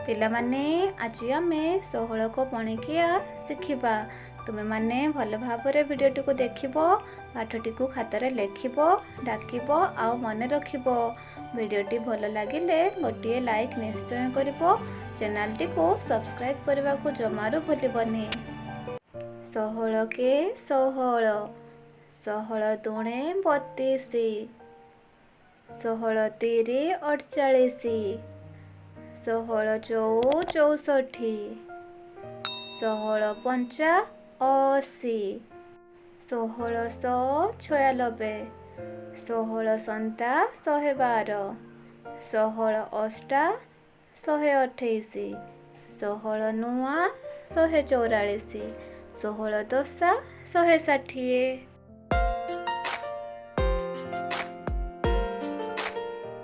ପିଲାମାନେ ଆଜି ଆମେ 16 को ପଣିକିଆ ଶିଖିବା। ତୁମେମାନେ ଭଲ ଭାବରେ ଭିଡ଼ିଓଟିକୁ ଦେଖିବ, ପାଠଟିକୁ ଖାତାରେ ଲେଖିବ, ଡାକିବ ଆଉ ମନେ ରଖିବ। ଭିଡ଼ିଓଟି ଭଲ ଲାଗିଲେ ଗୋଟିଏ ଲାଇକ୍ ନିଶ୍ଚୟ କରିବ। ଚ୍ୟାନେଲଟିକୁ ସବସ୍କ୍ରାଇବ୍ କରିବାକୁ ଜମାରୁ ଭୁଲିବନି। 16 के 16 16 दूणे 32 16 तीरी 48 16 चौ 64 16 पंचा 80 16 96 16 सन्ता 112 16 अष्टा 128 16 नुआ 144 16 दशा 160।